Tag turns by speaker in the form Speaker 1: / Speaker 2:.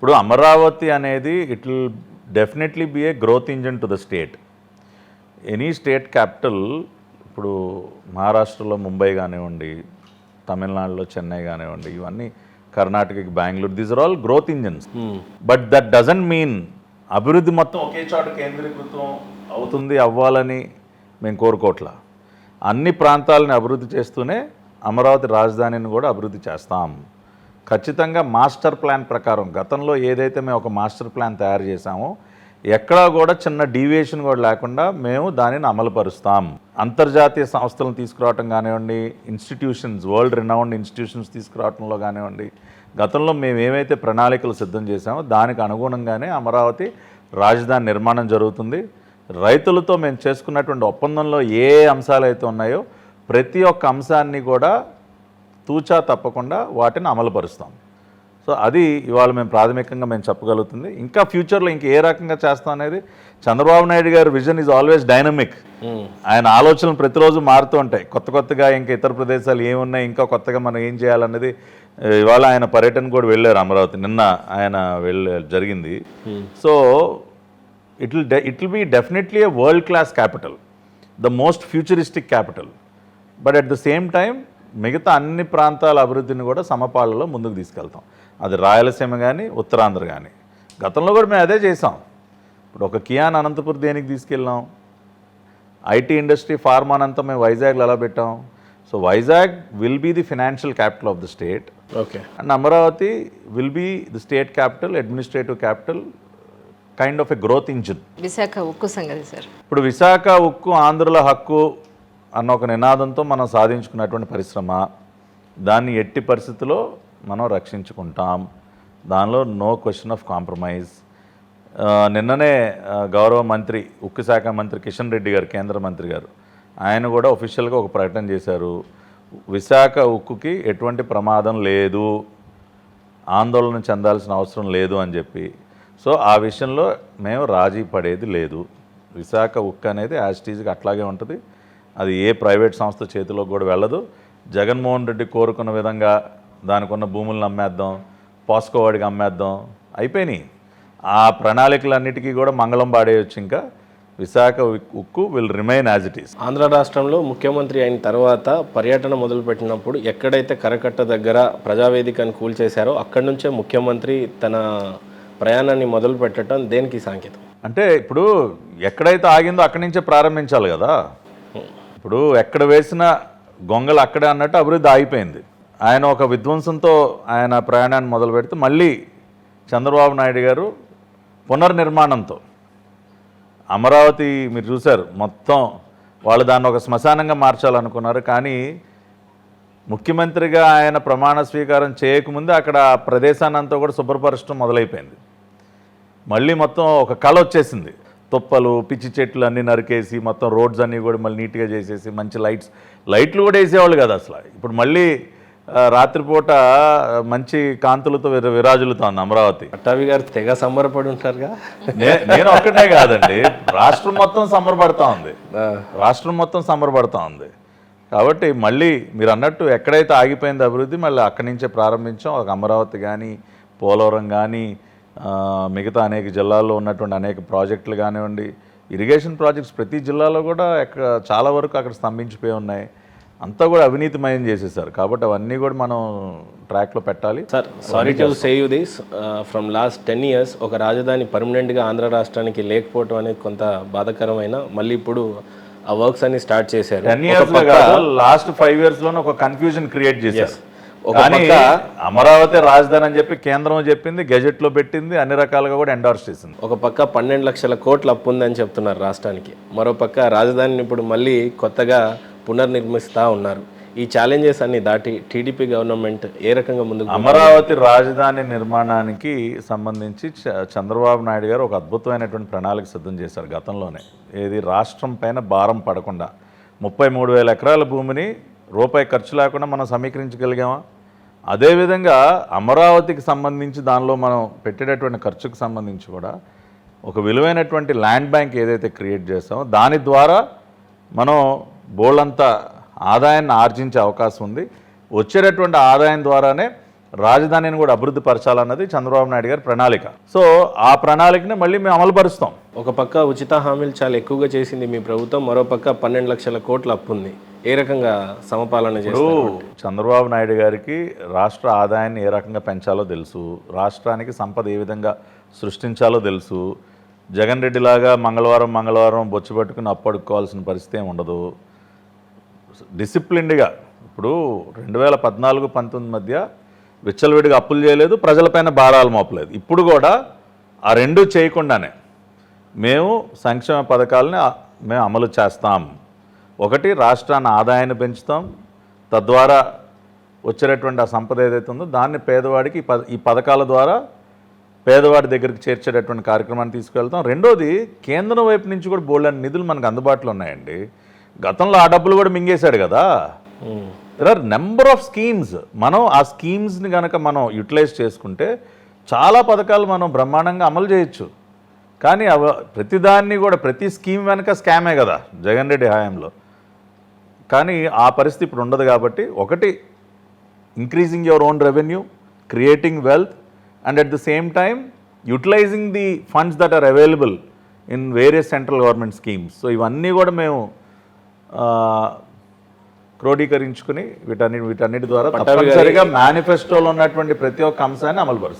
Speaker 1: ఇప్పుడు అమరావతి అనేది it will definitely be a growth engine to the state. Any state capital, ఇప్పుడు మహారాష్ట్రలో ముంబై కానివ్వండి, తమిళనాడులో చెన్నై కానివ్వండి, ఇవన్నీ కర్ణాటకకి Bengaluru, these are all growth engines. But that doesn't mean అభివృద్ధి మొత్తం ఒకే చోట కేంద్రీకృతం అవుతుంది అవ్వాలని మేము కోరుకోవట్లా. అన్ని ప్రాంతాలని అభివృద్ధి చేస్తూనే అమరావతి రాజధానిని కూడా అభివృద్ధి చేస్తాం. ఖచ్చితంగా మాస్టర్ ప్లాన్ ప్రకారం గతంలో ఏదైతే మేము ఒక మాస్టర్ ప్లాన్ తయారు చేశామో ఎక్కడా కూడా చిన్న డీవియేషన్ కూడా లేకుండా మేము దానిని అమలుపరుస్తాం. అంతర్జాతీయ సంస్థలను తీసుకురావటం కానివ్వండి, ఇన్స్టిట్యూషన్స్, వరల్డ్ రినౌండ్ ఇన్స్టిట్యూషన్స్ తీసుకురావటంలో కానివ్వండి, గతంలో మేము ఏమైతే ప్రణాళికలు సిద్ధం చేశామో దానికి అనుగుణంగానే అమరావతి రాజధాని నిర్మాణం జరుగుతుంది. రైతులతో మేము చేసుకున్నటువంటి ఒప్పందంలో ఏ అంశాలు అయితే ఉన్నాయో ప్రతి ఒక్క అంశాన్ని కూడా తూచా తప్పకుండా వాటిని అమలుపరుస్తాం. సో అది ఇవాళ మేము ప్రాథమికంగా మేము చెప్పగలుగుతుంది. ఇంకా ఫ్యూచర్లో ఇంక ఏ రకంగా చేస్తాం అనేది చంద్రబాబు నాయుడు గారి విజన్ ఈజ్ ఆల్వేస్ డైనమిక్. ఆయన ఆలోచనలు ప్రతిరోజు మారుతూ ఉంటాయి. కొత్తగా ఇంకా ఇతర ప్రదేశాలు ఏమున్నాయి, ఇంకా కొత్తగా మనం ఏం చేయాలన్నది. ఇవాళ ఆయన పర్యటన కూడా వెళ్ళారు అమరావతి, నిన్న ఆయన జరిగింది. So it will be definitely A world class capital, the most futuristic capital. But at the same time మిగతా అన్ని ప్రాంతాల అభివృద్ధిని కూడా సమపాళ్ళలో ముందుకు తీసుకెళ్తాం. అది రాయలసీమ కానీ, ఉత్తరాంధ్ర కానీ. గతంలో కూడా మేము అదే చేసాం. ఇప్పుడు ఒక కియాన్ అనంతపురం దేనికి తీసుకెళ్ళాం, ఐటీ ఇండస్ట్రీ, ఫార్మానంతా మేము వైజాగ్లో ఎలా పెట్టాం. So Vizag will be the financial capital of the state.
Speaker 2: Okay.
Speaker 1: And Amaravati will be the state capital, administrative capital, kind of a growth engine.
Speaker 3: Visakha ఉక్కు సంగతి సార్.
Speaker 1: ఇప్పుడు విశాఖ ఉక్కు ఆంధ్రుల హక్కు అన్న ఒక నినాదంతో మనం సాధించుకున్నటువంటి పరిశ్రమ. దాన్ని ఎట్టి పరిస్థితుల్లో మనం రక్షించుకుంటాం. దానిలో నో క్వశ్చన్ ఆఫ్ కాంప్రమైజ్. నిన్ననే గౌరవ మంత్రి, ఉక్కు శాఖ మంత్రి కిషన్ రెడ్డి గారు, కేంద్ర మంత్రి గారు, ఆయన కూడా ఒఫిషియల్గా ఒక ప్రకటన చేశారు. విశాఖ ఉక్కుకి ఎటువంటి ప్రమాదం లేదు, ఆందోళన చెందాల్సిన అవసరం లేదు అని చెప్పి. సో ఆ విషయంలో మేము రాజీ పడేది లేదు. విశాఖ ఉక్కు అనేది యాజ్ ఇట్ ఈజ్గా అట్లాగే ఉంటుంది. అది ఏ ప్రైవేట్ సంస్థ చేతిలోకి కూడా వెళ్ళదు. జగన్మోహన్ రెడ్డి కోరుకున్న విధంగా దానికి ఉన్న భూములను అమ్మేద్దాం, పాస్కో వాడికి అమ్మేద్దాం, అయిపోయినాయి. ఆ ప్రణాళికలన్నిటికీ కూడా మంగళం పాడేయచ్చు. ఇంకా విశాఖ ఉక్కు will remain as it is.
Speaker 2: Andhra రాష్ట్రంలో ముఖ్యమంత్రి అయిన తర్వాత పర్యటన మొదలుపెట్టినప్పుడు ఎక్కడైతే కరకట్ట దగ్గర ప్రజావేదికను కూల్చేశారో అక్కడి నుంచే ముఖ్యమంత్రి తన ప్రయాణాన్ని మొదలు పెట్టడం దేనికి సంకేతం?
Speaker 1: అంటే ఇప్పుడు ఎక్కడైతే ఆగిందో అక్కడి నుంచే ప్రారంభించాలి కదా. ఇప్పుడు ఎక్కడ వేసిన గొంగలు అక్కడే అన్నట్టు అభివృద్ధి ఆగిపోయింది. ఆయన ఒక విధ్వంసంతో ఆయన ప్రయాణాన్ని మొదలు పెడితే మళ్ళీ చంద్రబాబు నాయుడు గారు పునర్నిర్మాణంతో అమరావతి మీరు చూశారు, మొత్తం వాళ్ళు దాన్ని ఒక శ్మశానంగా మార్చాలనుకున్నారు. కానీ ముఖ్యమంత్రిగా ఆయన ప్రమాణ స్వీకారం చేయకముందే అక్కడ ఆ ప్రదేశాన్ని అంతా కూడా శుభ్రపరచడం మొదలైపోయింది. మళ్ళీ మొత్తం ఒక కళ వచ్చేసింది. తుప్పలు, పిచ్చి చెట్లు అన్నీ నరికేసి మొత్తం రోడ్స్ అన్నీ కూడా మళ్ళీ నీట్గా చేసేసి మంచి లైట్లు కూడా వేసేవాళ్ళు కదా అసలు. ఇప్పుడు మళ్ళీ రాత్రిపూట మంచి కాంతులతో విరాజులుతోంది అమరావతి.
Speaker 2: అట్టావి గారు తెగ సంబరపడి ఉంటారుగా.
Speaker 1: నేను ఒక్కటే కాదండి, రాష్ట్రం మొత్తం సంబరపడతా ఉంది. కాబట్టి మళ్ళీ మీరు అన్నట్టు ఎక్కడైతే ఆగిపోయింది అభివృద్ధి మళ్ళీ అక్కడి నుంచే ప్రారంభించాం. ఒక అమరావతి కానీ, పోలవరం కానీ, మిగతా అనేక జిల్లాల్లో ఉన్నటువంటి అనేక ప్రాజెక్టులు కానివ్వండి, ఇరిగేషన్ ప్రాజెక్ట్స్ ప్రతి జిల్లాలో కూడా చాలా వరకు అక్కడ స్తంభించిపోయి ఉన్నాయి. అంతా కూడా అవినీతిమయం చేసేసారు. కాబట్టి అవన్నీ కూడా మనం ట్రాక్లో పెట్టాలి.
Speaker 2: Sir, sorry to say you this, from last 10 years ఒక రాజధాని పర్మనెంట్గా ఆంధ్ర రాష్ట్రానికి లేకపోవడం అనేది కొంత బాధాకరమైన, మళ్ళీ ఇప్పుడు ఆ వర్క్స్ అన్ని స్టార్ట్ చేశారు.
Speaker 1: 10 years లాస్ట్ 5 years లోనే ఒక కన్ఫ్యూజన్ క్రియేట్ చేశారు. కానీ అమరావతి రాజధాని అని చెప్పి కేంద్రం చెప్పింది, గెజెట్లో పెట్టింది, అన్ని రకాలుగా కూడా ఎండార్స్ చేసింది.
Speaker 2: ఒక పక్క 12 లక్షల కోట్ల అప్పు ఉందని చెప్తున్నారు రాష్ట్రానికి, మరో పక్క రాజధానిని ఇప్పుడు మళ్ళీ కొత్తగా పునర్నిర్మిస్తూ ఉన్నారు. ఈ ఛాలెంజెస్ అన్ని దాటి టీడీపీ గవర్నమెంట్ ఏ రకంగా ముందుకు?
Speaker 1: అమరావతి రాజధాని నిర్మాణానికి సంబంధించి చంద్రబాబు నాయుడు గారు ఒక అద్భుతమైనటువంటి ప్రణాళిక సిద్ధం చేశారు గతంలోనే. ఏది రాష్ట్రం పైన భారం పడకుండా 33,000 ఎకరాల భూమిని రూపాయి ఖర్చు లేకుండా మనం సమీకరించగలిగామా? అదేవిధంగా అమరావతికి సంబంధించి దానిలో మనం పెట్టేటటువంటి ఖర్చుకు సంబంధించి కూడా ఒక విలువైనటువంటి ల్యాండ్ బ్యాంక్ ఏదైతే క్రియేట్ చేస్తామో దాని ద్వారా మనం బోల్డంత ఆదాయాన్ని ఆర్జించే అవకాశం ఉంది. వచ్చేటటువంటి ఆదాయం ద్వారానే రాజధానిని కూడా అభివృద్ధి పరచాలన్నది చంద్రబాబు నాయుడు గారి ప్రణాళిక. సో ఆ ప్రణాళికని మళ్ళీ మేము అమలు పరుస్తాం.
Speaker 2: ఒక పక్క ఉచిత హామీలు చాలా ఎక్కువగా చేసింది మీ ప్రభుత్వం, మరో పక్క 12 లక్షల కోట్ల అప్పు ఉంది. ఏ రకంగా సమపాలన చేస్తారు?
Speaker 1: చంద్రబాబు నాయుడు గారికి రాష్ట్ర ఆదాయాన్ని ఏ రకంగా పెంచాలో తెలుసు, రాష్ట్రానికి సంపద ఏ విధంగా సృష్టించాలో తెలుసు. జగన్ రెడ్డి లాగా మంగళవారం బొచ్చు పట్టుకుని అప్పడుకోవాల్సిన పరిస్థితి ఏమి ఉండదు. డిసిప్లిన్డ్గా ఇప్పుడు 2014-19 మధ్య విచ్చలవిడిగా అప్పులు చేయలేదు, ప్రజలపైన భారాలు మోపలేదు. ఇప్పుడు కూడా ఆ రెండు చేయకుండానే మేము సంక్షేమ పథకాలని మేము అమలు చేస్తాం. ఒకటి, రాష్ట్రాన్ని ఆదాయాన్ని పెంచుతాం, తద్వారా వచ్చేటటువంటి ఆ సంపద ఏదైతే ఉందో దాన్ని పేదవాడికి ఈ పథకాల ద్వారా పేదవాడి దగ్గరికి చేర్చేటటువంటి కార్యక్రమాన్ని తీసుకెళ్తాం. రెండోది, కేంద్రం వైపు నుంచి కూడా బోల్డని నిధులు మనకు అందుబాటులో ఉన్నాయండి. గతంలో ఆ డబ్బులు కూడా మింగేశాడు కదా. There are number of schemes. మనం ఆ స్కీమ్స్ని కనుక మనం యూటిలైజ్ చేసుకుంటే చాలా పథకాలు మనం బ్రహ్మాండంగా అమలు చేయొచ్చు. కానీ ప్రతిదాన్ని కూడా ప్రతి స్కీమ్ వెనక స్కామే కదా జగన్ రెడ్డి హయాంలో. కానీ ఆ పరిస్థితి ఇప్పుడు ఉండదు. కాబట్టి ఒకటి, increasing your own revenue, creating wealth, and at the same time utilizing the funds that are available in various central government schemes. So ఇవన్నీ కూడా మేము క్రోడీకరించుకుని వీటన్నిటి ద్వారా తప్పనిసరిగా మేనిఫెస్టోలో ఉన్నటువంటి ప్రతి ఒక్క అంశాన్ని అమలు పరుస్తాం.